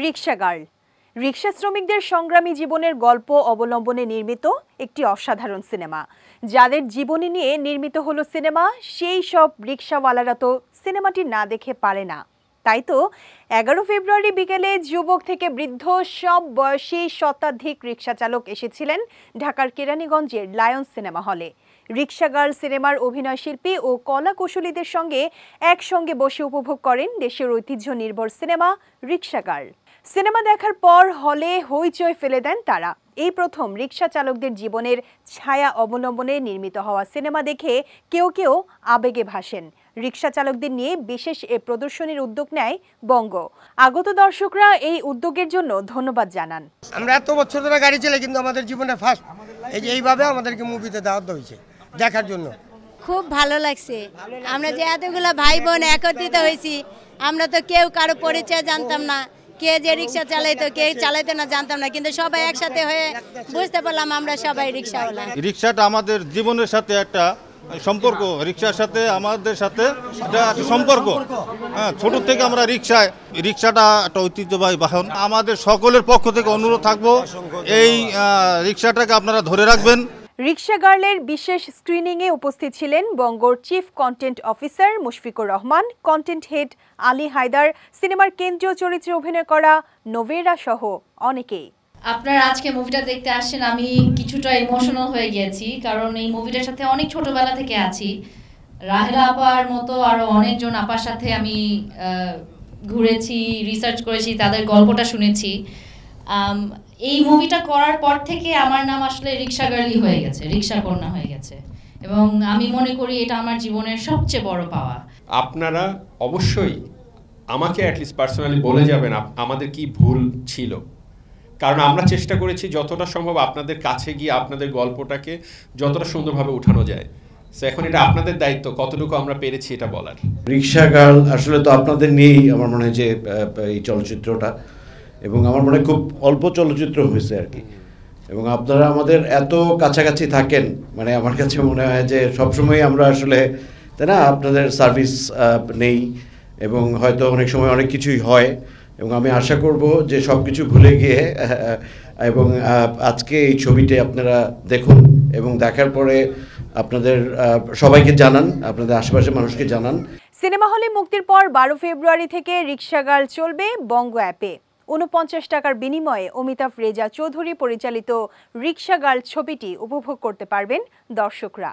রিক্সা girl রিক্সা শ্রমিকদের সংগ্রামী জীবনের গল্প অবলম্বনে নির্মিত একটি অসাধারণ সিনেমা। যাদের জীবনী নিয়ে নির্মিত হলো সিনেমা, সেই সব রিক্সাওয়ালারা তো সিনেমাটি না দেখে পারে না। তাই তো 11 ফেব্রুয়ারি বিকেলে যুবক থেকে বৃদ্ধ সব বয়সী শতাধিক রিক্সা চালক এসেছিলেন ঢাকার কেরানীগঞ্জের লায়ন্স সিনেমা হলে। রিক্সা গার্ল সিনেমার অভিনয় শিল্পী ও কলা কুশলীদের সঙ্গে একসঙ্গে বসে উপভোগ করেন দেশের ঐতিহ্য নির্ভর সিনেমা রিক্সা গার্ল। সিনেমা দেখার পর হলে হইচই ফেলে দেন তারা। এই প্রথম রিক্সা চালকদের জীবনের ছায়া অবলম্বনে নির্মিত হওয়া সিনেমা দেখে কেউ কেউ আবেগে ভাসেন। রিক্সা চালকদের নিয়ে বিশেষ এ প্রদর্শনীর উদ্যোগ নেয় বঙ্গ। আগত দর্শকরা এই উদ্যোগের জন্য ধন্যবাদ জানান। আমরা এত বছর ধরে গাড়ি চালাই, কিন্তু আমাদের জীবনে ফার্স্ট এই যে এইভাবে আমাদেরকে মুভিতে দাওয়াত হয়েছে দেখার জন্য। খুব ভালো লাগছে। আমরা যে এতগুলো ভাই বোন একত্রিত হয়েছি, আমরা তো কেউ কারো পরিচয় জানতাম না, কে যে রিক্সা চালাইতো কে চালাইতো না জানতাম না, কিন্তু সবাই একসাথে হয়ে বুঝতে পারলাম আমরা সবাই রিক্সাওয়ালা। রিক্সাটা আমাদের জীবনের সাথে একটা সম্পর্ক, রিক্সার সাথে আমাদের সাথে একটা সম্পর্ক। হ্যাঁ, ছোট থেকে আমরা রিক্সাটা একটা ঐতিহ্যবাহী বাহন। আমাদের সকলের পক্ষ থেকে অনুরোধ থাকবো, এই রিক্সাটাকে আপনারা ধরে রাখবেন। রিক্সা গার্লের বিশেষ স্ক্রিনিংয়ে উপস্থিত ছিলেন বঙ্গর chief content officer Mushfiqur Rahman, content head Ali Haider, সিনেমার কেন্দ্রীয় চরিত্রে অভিনয় করা নোভেরা সহ অনেকেই। আপনারা আজকে মুভিটা দেখতে আসছেন, আমি কিছুটা ইমোশনাল হয়ে গিয়েছি, কারণ এই মুভিটার সাথে অনেক ছোটবেলা থেকে আছি। রাহেলা আপার মতো আরও অনেকজন আপার সাথে আমি ঘুরেছি, রিসার্চ করেছি, তাদের গল্পটা শুনেছি। এই মুভিটা করার পর থেকে আমার নাম আসলে রিক্সা গার্লই হয়ে গেছে, রিক্সা কন্যা হয়ে গেছে, এবং আমি মনে করি এটা আমার জীবনের সবচেয়ে বড় পাওয়া। আপনারা অবশ্যই আমাকে অ্যাটলিস্ট পার্সোনালি বলে যাবেন আমাদের কি ভুল ছিল, কারণ আমরা চেষ্টা করেছি যতটা সম্ভব আপনাদের কাছে গিয়ে আপনাদের গল্পটাকে যতটা সুন্দরভাবে উঠানো যায়। সো এখন এটা আপনাদের দায়িত্ব কতটুকু আমরা পেরেছি এটা বলার। রিক্সা গার্ল আসলে তো আপনাদের নিয়েই আমার মনে হয় যে এই চলচ্চিত্রটা, এবং আমার মনে হয় খুব অল্প চলচ্চিত্র হয়েছে আর কি, এবং আপনারা আমাদের এত কাছাকাছি থাকেন, মানে আমার কাছে মনে হয় যে সবসময় আমরা আসলে, তাই না, আপনাদের সার্ভিস নেই, এবং হয়তো অনেক সময় অনেক কিছুই হয়, এবং আমি আশা করব যে সব কিছু ভুলে গিয়ে এবং আজকে এই ছবিটি আপনারা দেখুন, এবং দেখার পরে আপনাদের সবাইকে জানান, আপনাদের আশেপাশের মানুষকে জানান। সিনেমা হলে মুক্তির পর 12 ফেব্রুয়ারি থেকে রিক্সা গার্ল চলবে বঙ্গ অ্যাপে। 49 টাকার বিনিময়ে অমিতাভ রেজা চৌধুরী পরিচালিত রিক্সা গার্ল ছবিটি উপভোগ করতে পারবেন দর্শকরা।